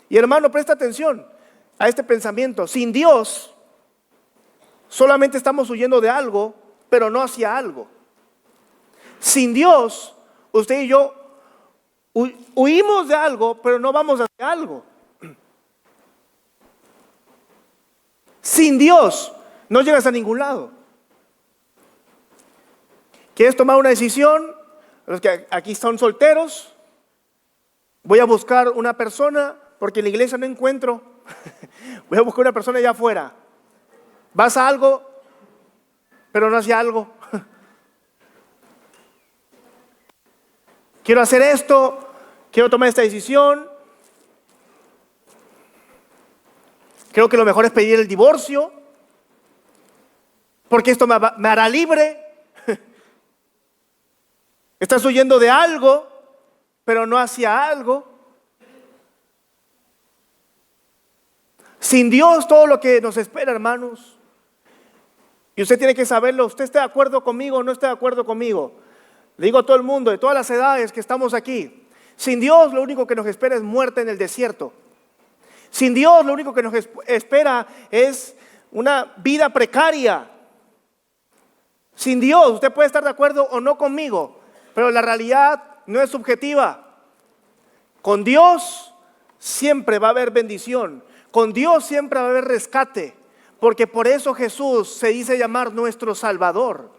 Y hermano, presta atención a este pensamiento. Sin Dios, solamente estamos huyendo de algo, pero no hacia algo. Sin Dios, usted y yo huimos de algo, pero no vamos hacia algo. Sin Dios, no llegas a ningún lado. ¿Quieres tomar una decisión? Los que aquí son solteros, voy a buscar una persona, porque en la iglesia no encuentro. Voy a buscar una persona allá afuera. Vas a algo, pero no hacia algo. Quiero hacer esto, quiero tomar esta decisión. Creo que lo mejor es pedir el divorcio, porque esto me hará libre. Estás huyendo de algo, pero no hacia algo. Sin Dios, todo lo que nos espera, hermanos. Y usted tiene que saberlo. ¿Usted está de acuerdo conmigo o no está de acuerdo conmigo? Le digo a todo el mundo, de todas las edades que estamos aquí. Sin Dios, lo único que nos espera es muerte en el desierto. Sin Dios, lo único que nos espera es una vida precaria. Sin Dios, usted puede estar de acuerdo o no conmigo, pero la realidad no es subjetiva. Con Dios siempre va a haber bendición. Con Dios siempre va a haber rescate. Porque por eso Jesús se dice llamar nuestro Salvador.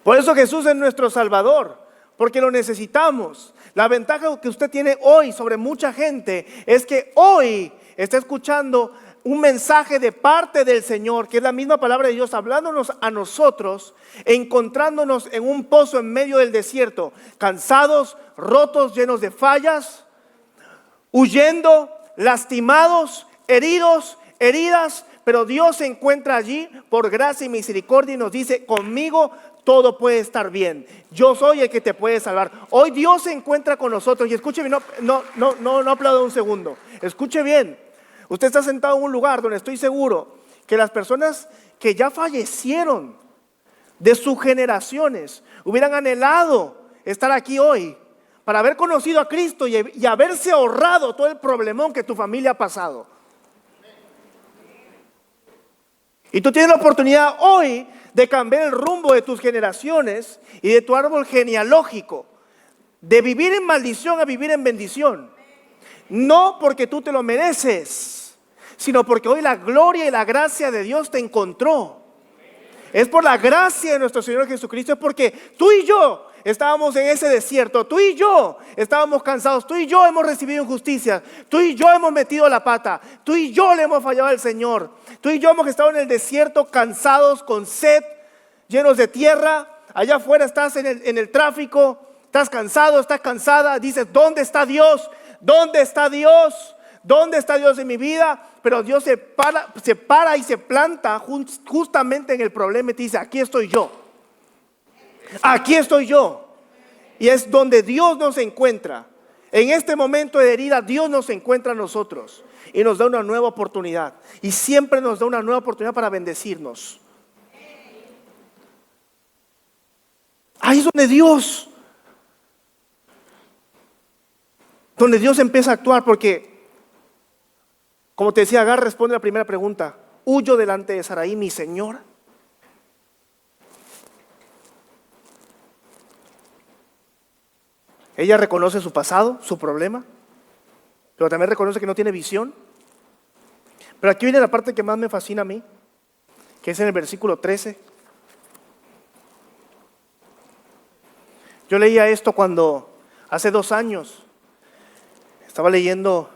Por eso Jesús es nuestro Salvador. Porque lo necesitamos. La ventaja que usted tiene hoy sobre mucha gente es que hoy está escuchando un mensaje de parte del Señor, que es la misma palabra de Dios hablándonos a nosotros, encontrándonos en un pozo en medio del desierto, cansados, rotos, llenos de fallas, huyendo, lastimados, heridas, pero Dios se encuentra allí por gracia y misericordia y nos dice: conmigo todo puede estar bien. Yo soy el que te puede salvar. Hoy Dios se encuentra con nosotros. Y escuche bien, no aplauda un segundo. Escuche bien. Usted está sentado en un lugar donde estoy seguro que las personas que ya fallecieron de sus generaciones hubieran anhelado estar aquí hoy para haber conocido a Cristo y haberse ahorrado todo el problemón que tu familia ha pasado. Y tú tienes la oportunidad hoy de cambiar el rumbo de tus generaciones y de tu árbol genealógico, de vivir en maldición a vivir en bendición. No porque tú te lo mereces, sino porque hoy la gloria y la gracia de Dios te encontró. Es por la gracia de nuestro Señor Jesucristo, es porque tú y yo estábamos en ese desierto, tú y yo estábamos cansados, tú y yo hemos recibido injusticia, tú y yo hemos metido la pata, tú y yo le hemos fallado al Señor, tú y yo hemos estado en el desierto cansados, con sed, llenos de tierra. Allá afuera estás en el tráfico, estás cansado, estás cansada, dices: ¿dónde está Dios? ¿Dónde está Dios? ¿Dónde está Dios en mi vida? Pero Dios se para y se planta justamente en el problema y te dice: aquí estoy yo. Aquí estoy yo. Y es donde Dios nos encuentra. En este momento de herida, Dios nos encuentra a nosotros y nos da una nueva oportunidad. Y siempre nos da una nueva oportunidad para bendecirnos. Ahí es donde Dios empieza a actuar, porque, como te decía, Agar responde a la primera pregunta: ¿huyo delante de Sarai, mi señora? Ella reconoce su pasado, su problema, pero también reconoce que no tiene visión. Pero aquí viene la parte que más me fascina a mí, que es en el versículo 13. Yo leía esto cuando hace 2 años estaba leyendo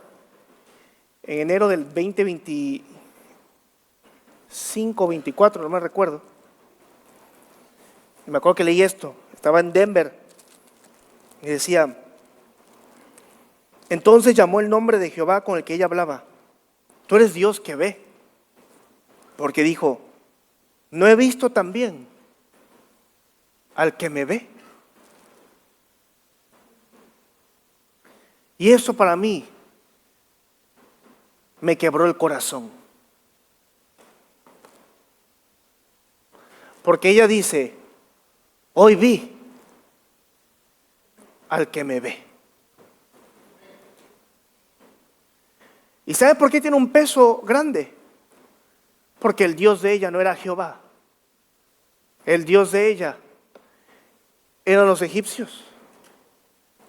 en enero del 2025, 24, no me recuerdo. Y me acuerdo que leí esto, estaba en Denver. Y decía: entonces llamó el nombre de Jehová con el que ella hablaba: tú eres Dios que ve. Porque dijo: ¿no he visto también al que me ve? Y eso para mí me quebró el corazón. Porque ella dice: hoy vi al que me ve. ¿Y sabe por qué tiene un peso grande? Porque el Dios de ella no era Jehová. El Dios de ella eran los egipcios.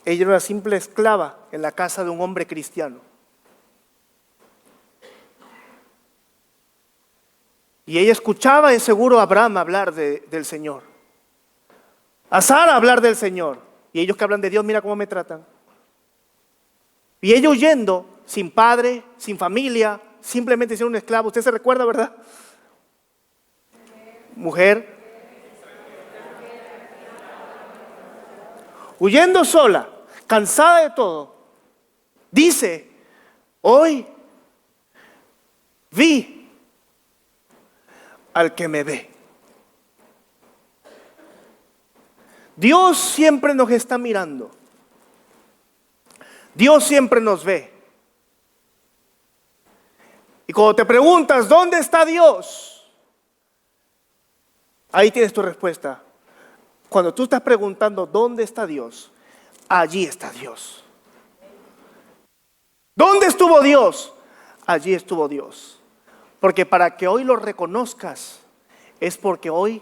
Ella era una simple esclava en la casa de un hombre cristiano. Y ella escuchaba de seguro a Abraham hablar del Señor, a Sara hablar del Señor. Y ellos que hablan de Dios, mira cómo me tratan. Y ella huyendo, sin padre, sin familia, simplemente siendo un esclavo. Usted se recuerda, ¿verdad? Mujer. Huyendo sola, cansada de todo. Dice: hoy vi al que me ve. Dios siempre nos está mirando. Dios siempre nos ve. Y cuando te preguntas: ¿dónde está Dios? Ahí tienes tu respuesta. Cuando tú estás preguntando: ¿dónde está Dios? Allí está Dios. ¿Dónde estuvo Dios? Allí estuvo Dios. Porque para que hoy lo reconozcas, es porque hoy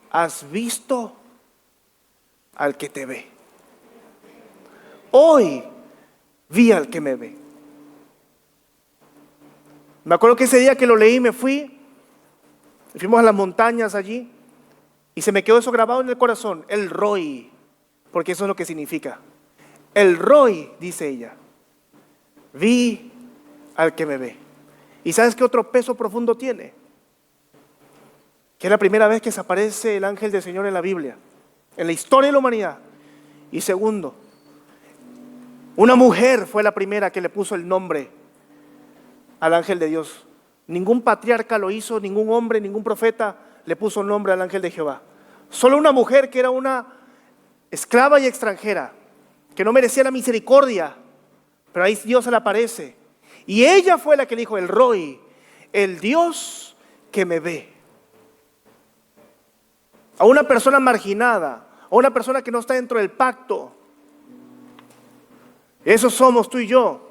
has visto al que te ve. Hoy vi al que me ve. Me acuerdo que ese día que lo leí me fuimos a las montañas allí y se me quedó eso grabado en el corazón: el Roi, porque eso es lo que significa. El Roi, dice ella, vi al que me ve. ¿Y sabes qué otro peso profundo tiene? Que es la primera vez que se aparece el ángel del Señor en la Biblia, en la historia de la humanidad. Y segundo, una mujer fue la primera que le puso el nombre al ángel de Dios. Ningún patriarca lo hizo, ningún hombre, ningún profeta le puso nombre al ángel de Jehová. Solo una mujer que era una esclava y extranjera, que no merecía la misericordia, pero ahí Dios se le aparece. Y ella fue la que dijo: el Roi, el Dios que me ve. A una persona marginada, a una persona que no está dentro del pacto. Eso somos tú y yo.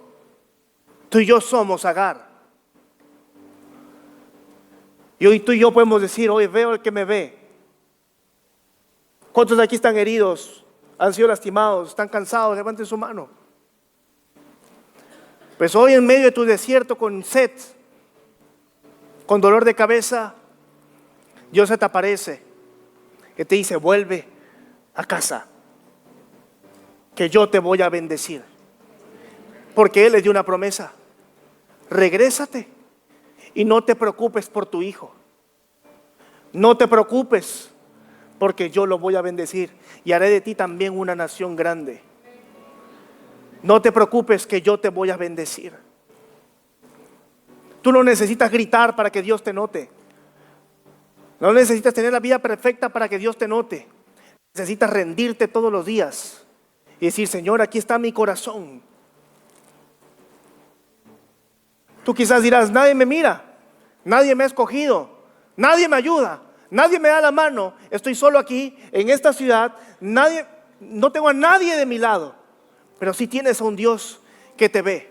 Tú y yo somos Agar. Y hoy tú y yo podemos decir: hoy veo el que me ve. ¿Cuántos de aquí están heridos? ¿Han sido lastimados? ¿Están cansados? Levanten su mano. Pues hoy, en medio de tu desierto, con sed, con dolor de cabeza, Dios se te aparece y te dice: vuelve a casa, que yo te voy a bendecir. Porque Él le dio una promesa: regrésate y no te preocupes por tu hijo. No te preocupes, porque yo lo voy a bendecir y haré de ti también una nación grande. No te preocupes, que yo te voy a bendecir. Tú no necesitas gritar para que Dios te note. No necesitas tener la vida perfecta para que Dios te note. Necesitas rendirte todos los días y decir: Señor, aquí está mi corazón. Tú quizás dirás: nadie me mira, nadie me ha escogido, nadie me ayuda, nadie me da la mano, estoy solo aquí en esta ciudad, no tengo a nadie de mi lado. Pero sí tienes a un Dios que te ve,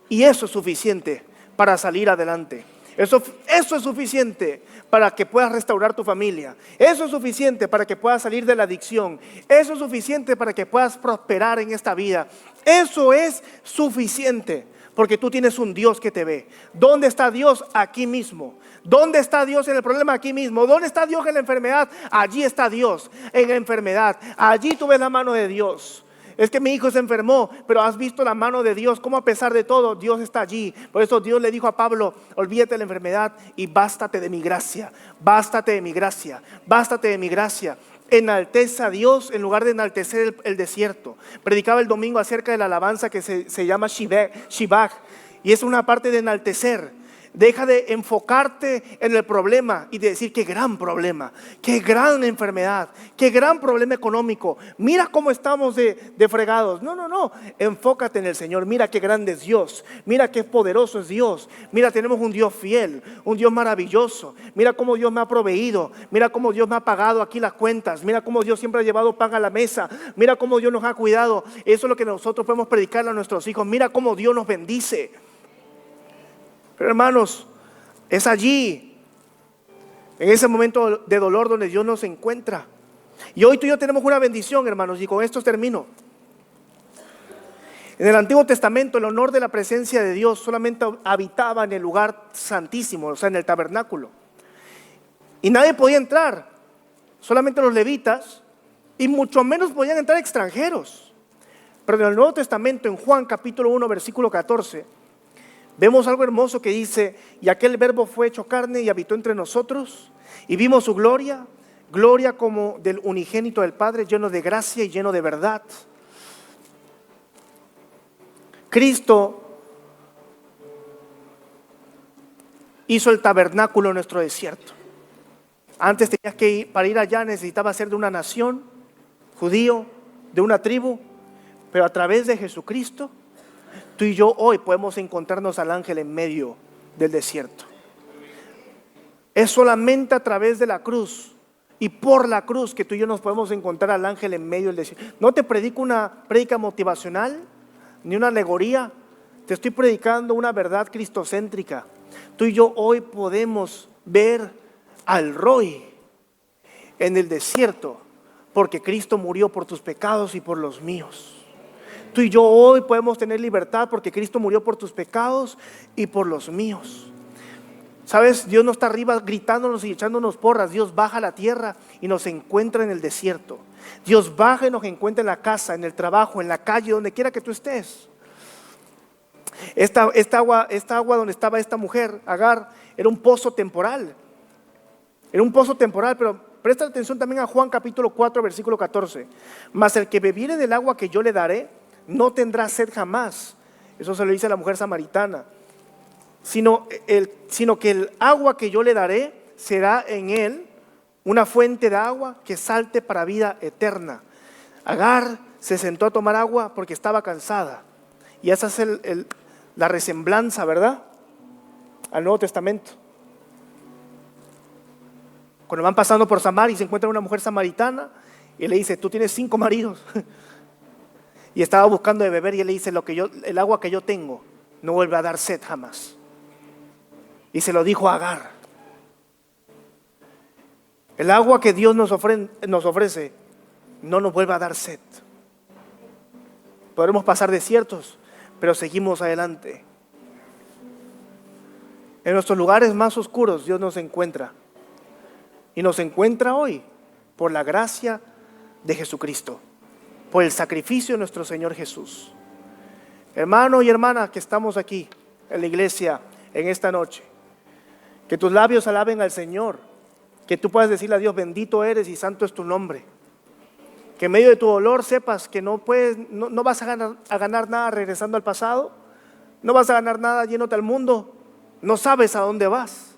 y eso es suficiente para salir adelante. Eso es suficiente para que puedas restaurar tu familia. Eso es suficiente para que puedas salir de la adicción. Eso es suficiente para que puedas prosperar en esta vida. Eso es suficiente, porque tú tienes un Dios que te ve. ¿Dónde está Dios? Aquí mismo. ¿Dónde está Dios en el problema? Aquí mismo. ¿Dónde está Dios en la enfermedad? Allí está Dios en la enfermedad. Allí tú ves la mano de Dios. Es que mi hijo se enfermó, pero has visto la mano de Dios, cómo a pesar de todo Dios está allí. Por eso Dios le dijo a Pablo: olvídate de la enfermedad y bástate de mi gracia. Bástate de mi gracia, bástate de mi gracia. Enaltece a Dios en lugar de enaltecer el desierto. Predicaba el domingo acerca de la alabanza que se llama Shibach, y es una parte de enaltecer. Deja de enfocarte en el problema y de decir: qué gran problema, qué gran enfermedad, qué gran problema económico. Mira cómo estamos de fregados. No, enfócate en el Señor. Mira qué grande es Dios, mira qué poderoso es Dios. Mira, tenemos un Dios fiel, un Dios maravilloso. Mira cómo Dios me ha proveído, mira cómo Dios me ha pagado aquí las cuentas. Mira cómo Dios siempre ha llevado pan a la mesa. Mira cómo Dios nos ha cuidado. Eso es lo que nosotros podemos predicarle a nuestros hijos. Mira cómo Dios nos bendice. Pero hermanos, es allí, en ese momento de dolor, donde Dios nos encuentra. Y hoy tú y yo tenemos una bendición, hermanos, y con esto termino. En el Antiguo Testamento, el honor de la presencia de Dios solamente habitaba en el lugar santísimo, o sea, en el tabernáculo. Y nadie podía entrar, solamente los levitas, y mucho menos podían entrar extranjeros. Pero en el Nuevo Testamento, en Juan capítulo 1, versículo 14, vemos algo hermoso que dice: y aquel verbo fue hecho carne y habitó entre nosotros, y vimos su gloria, gloria como del unigénito del Padre, lleno de gracia y lleno de verdad. Cristo hizo el tabernáculo en nuestro desierto. Antes tenías que ir, para ir allá necesitabas ser de una nación, judío, de una tribu, pero a través de Jesucristo, tú y yo hoy podemos encontrarnos al ángel en medio del desierto. Es solamente a través de la cruz y por la cruz que tú y yo nos podemos encontrar al ángel en medio del desierto. No te predico una prédica motivacional ni una alegoría. Te estoy predicando una verdad cristocéntrica. Tú y yo hoy podemos ver al Roi en el desierto, porque Cristo murió por tus pecados y por los míos. Tú y yo hoy podemos tener libertad porque Cristo murió por tus pecados y por los míos. ¿Sabes? Dios no está arriba gritándonos y echándonos porras. Dios baja a la tierra y nos encuentra en el desierto. Dios baja y nos encuentra en la casa, en el trabajo, en la calle, donde quiera que tú estés. Esta agua donde estaba esta mujer, Agar, era un pozo temporal. Era un pozo temporal, pero presta atención también a Juan capítulo 4, versículo 14. Mas el que bebiere del agua que yo le daré, no tendrá sed jamás. Eso se lo dice a la mujer samaritana. Sino que el agua que yo le daré será en él una fuente de agua que salte para vida eterna. Agar se sentó a tomar agua porque estaba cansada. Y esa es la resemblanza, ¿verdad?, al Nuevo Testamento. Cuando van pasando por Samaria y se encuentra una mujer samaritana y le dice, tú tienes 5 maridos. Y estaba buscando de beber y él le dice, el agua que yo tengo no vuelve a dar sed jamás. Y se lo dijo a Agar. El agua que Dios nos ofrece no nos vuelve a dar sed. Podremos pasar desiertos, pero seguimos adelante. En nuestros lugares más oscuros Dios nos encuentra. Y nos encuentra hoy por la gracia de Jesucristo, por el sacrificio de nuestro Señor Jesús. Hermano y hermana que estamos aquí en la iglesia en esta noche, que tus labios alaben al Señor, que tú puedas decirle a Dios, bendito eres y santo es tu nombre. Que en medio de tu dolor sepas que no vas a ganar nada regresando al pasado, no vas a ganar nada yéndote al mundo, no sabes a dónde vas.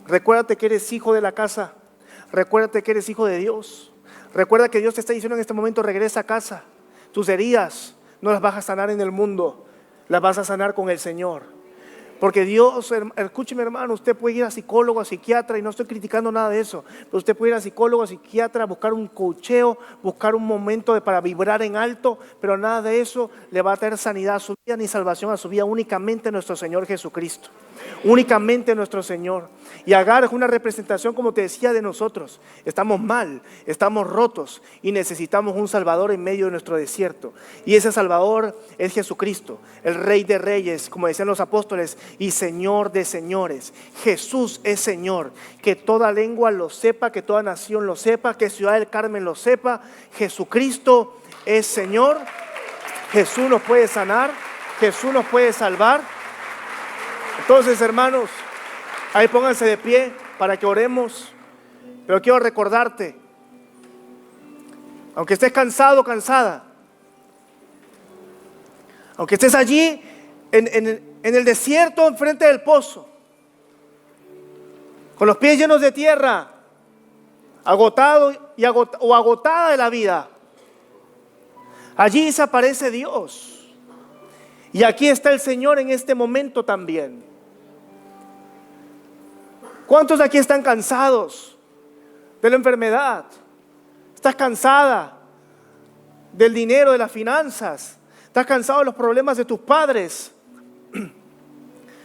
Recuérdate que eres hijo de la casa, recuérdate que eres hijo de Dios, recuerda que Dios te está diciendo en este momento, regresa a casa. Tus heridas no las vas a sanar en el mundo, las vas a sanar con el Señor. Porque Dios, escúcheme hermano, usted puede ir a psicólogo, a psiquiatra, y no estoy criticando nada de eso, pero usted puede ir a psicólogo, a psiquiatra, buscar un coacheo, buscar un momento para vibrar en alto, pero nada de eso le va a traer sanidad a su vida ni salvación a su vida, únicamente nuestro Señor Jesucristo, únicamente nuestro Señor. Y Agar es una representación, como te decía, de nosotros. Estamos mal, estamos rotos y necesitamos un Salvador en medio de nuestro desierto. Y ese Salvador es Jesucristo, el Rey de Reyes, como decían los apóstoles, y Señor de señores. Jesús es Señor. Que toda lengua lo sepa, que toda nación lo sepa, que Ciudad del Carmen lo sepa. Jesucristo es Señor. Jesús nos puede sanar, Jesús nos puede salvar. Entonces, hermanos, ahí pónganse de pie para que oremos. Pero quiero recordarte, aunque estés cansado, cansada, aunque estés allí en el desierto, enfrente del pozo, con los pies llenos de tierra, agotado o agotada de la vida, allí se aparece Dios. Y aquí está el Señor en este momento también. ¿Cuántos de aquí están cansados de la enfermedad? ¿Estás cansada del dinero, de las finanzas? ¿Estás cansado de los problemas de tus padres?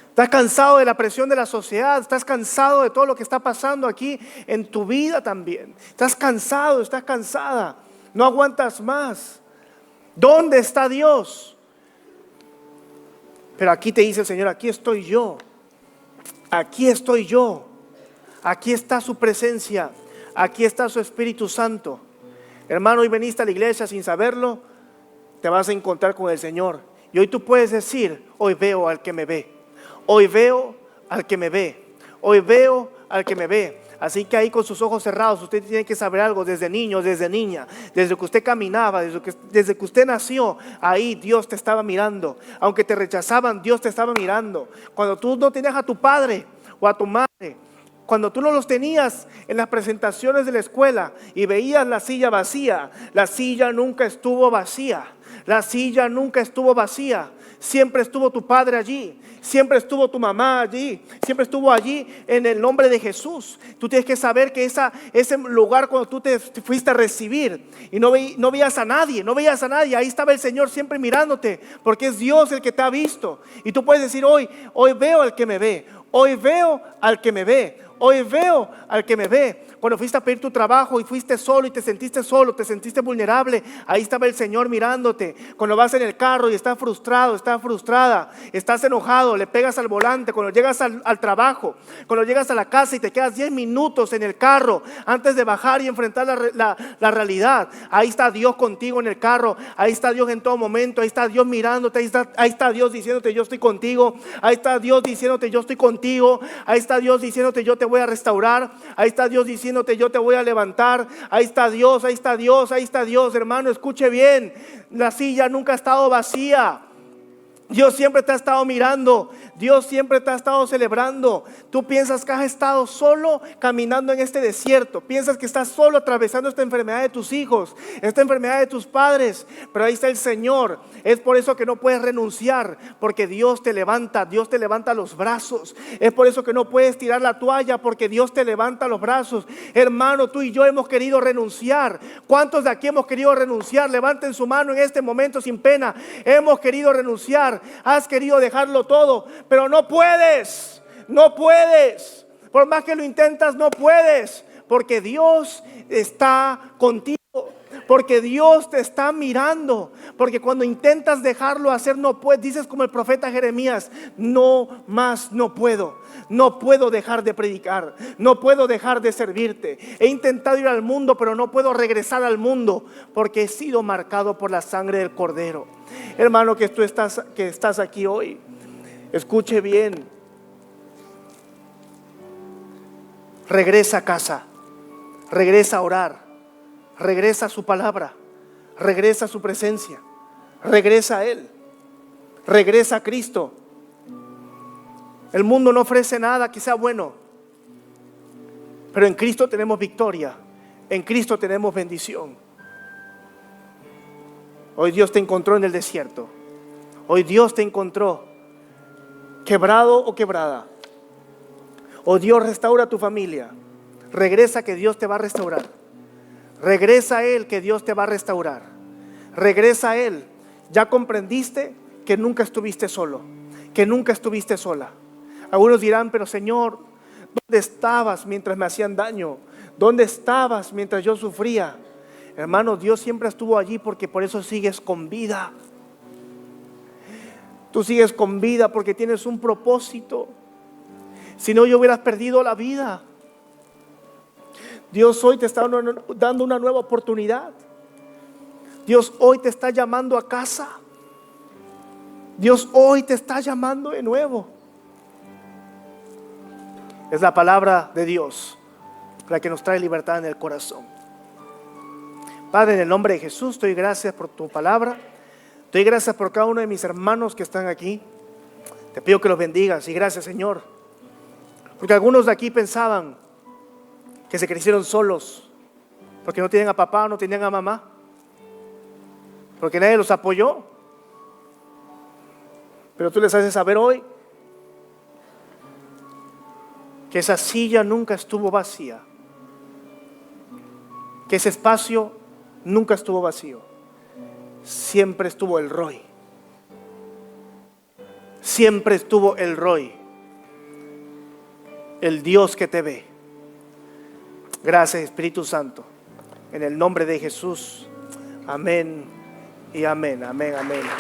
¿Estás cansado de la presión de la sociedad? ¿Estás cansado de todo lo que está pasando aquí en tu vida también? ¿Estás cansado? ¿Estás cansada? ¿No aguantas más? ¿Dónde está Dios? Pero aquí te dice el Señor, aquí estoy yo. Aquí estoy yo. Aquí está su presencia. Aquí está su Espíritu Santo. Hermano, hoy veniste a la iglesia sin saberlo, te vas a encontrar con el Señor. Y hoy tú puedes decir, hoy veo al que me ve. Hoy veo al que me ve. Hoy veo al que me ve. Así que ahí con sus ojos cerrados, usted tiene que saber algo desde niño, desde niña, desde que usted caminaba, desde que usted nació, ahí Dios te estaba mirando. Aunque te rechazaban, Dios te estaba mirando. Cuando tú no tenías a tu padre o a tu madre, cuando tú no los tenías en las presentaciones de la escuela y veías la silla vacía, la silla nunca estuvo vacía. La silla nunca estuvo vacía. Siempre estuvo tu padre allí. Siempre estuvo tu mamá allí. Siempre estuvo allí en el nombre de Jesús. Tú tienes que saber que ese lugar cuando tú te fuiste a recibir y no veías a nadie, ahí estaba el Señor siempre mirándote, porque es Dios el que te ha visto. Y tú puedes decir hoy veo al que me ve. Hoy veo al que me ve. hoy veo al que me ve. Cuando fuiste a pedir tu trabajo y fuiste solo y te sentiste vulnerable, ahí estaba el Señor mirándote. Cuando vas en el carro y estás frustrado, estás frustrada, estás enojado, le pegas al volante. Cuando llegas al trabajo, cuando llegas a la casa y te quedas 10 minutos en el carro antes de bajar y enfrentar la realidad, ahí está Dios contigo en el carro, ahí está Dios en todo momento, ahí está Dios mirándote, ahí está Dios diciéndote: yo estoy contigo. Ahí está Dios diciéndote: yo estoy contigo. Ahí está Dios diciéndote: yo te voy a restaurar. Ahí está Dios diciéndote: yo te voy a levantar. Ahí está Dios, ahí está Dios, ahí está Dios. Hermano, escuche bien, la silla nunca ha estado vacía. Dios siempre te ha estado mirando, Dios siempre te ha estado celebrando. Tú piensas que has estado solo caminando en este desierto, piensas que estás solo atravesando esta enfermedad de tus hijos, esta enfermedad de tus padres, pero ahí está el Señor. Es por eso que no puedes renunciar, porque Dios te levanta los brazos. Es por eso que no puedes tirar la toalla, porque Dios te levanta los brazos. Hermano, tú y yo hemos querido renunciar. ¿Cuántos de aquí hemos querido renunciar? Levanten su mano en este momento sin pena. Hemos querido renunciar. Has querido dejarlo todo, pero no puedes. Por más que lo intentas, no puedes, porque Dios está contigo, porque Dios te está mirando, porque cuando intentas dejarlo hacer, no puedes. Dices como el profeta Jeremías: no más, no puedo dejar de predicar, no puedo dejar de servirte. He intentado ir al mundo, pero no puedo regresar al mundo, porque he sido marcado por la sangre del Cordero. Hermano, que estás aquí hoy, escuche bien. Regresa a casa, regresa a orar, regresa a su palabra, regresa a su presencia, regresa a Él, regresa a Cristo. El mundo no ofrece nada que sea bueno, pero en Cristo tenemos victoria, en Cristo tenemos bendición. Hoy Dios te encontró en el desierto, hoy Dios te encontró quebrado o quebrada. Oh, Dios restaura tu familia. Regresa, que Dios te va a restaurar. Regresa a Él, que Dios te va a restaurar. Regresa a Él. Ya comprendiste que nunca estuviste solo, que nunca estuviste sola. Algunos dirán: pero Señor, ¿dónde estabas mientras me hacían daño? ¿Dónde estabas mientras yo sufría? Hermano, Dios siempre estuvo allí, porque por eso sigues con vida. Tú sigues con vida porque tienes un propósito. Si no, yo hubieras perdido la vida. Dios hoy te está dando una nueva oportunidad. Dios hoy te está llamando a casa. Dios hoy te está llamando de nuevo. Es la palabra de Dios la que nos trae libertad en el corazón. Padre, en el nombre de Jesús, te doy gracias por tu palabra. Te doy gracias por cada uno de mis hermanos que están aquí. Te pido que los bendigas, y gracias, Señor, porque algunos de aquí pensaban que se crecieron solos, porque no tenían a papá, no tenían a mamá, porque nadie los apoyó. Pero tú les haces saber hoy que esa silla nunca estuvo vacía, que ese espacio nunca estuvo vacío. Siempre estuvo el Roy. Siempre estuvo el Roy, el Dios que te ve. Gracias, Espíritu Santo, en el nombre de Jesús. Amén y amén, amén, amén.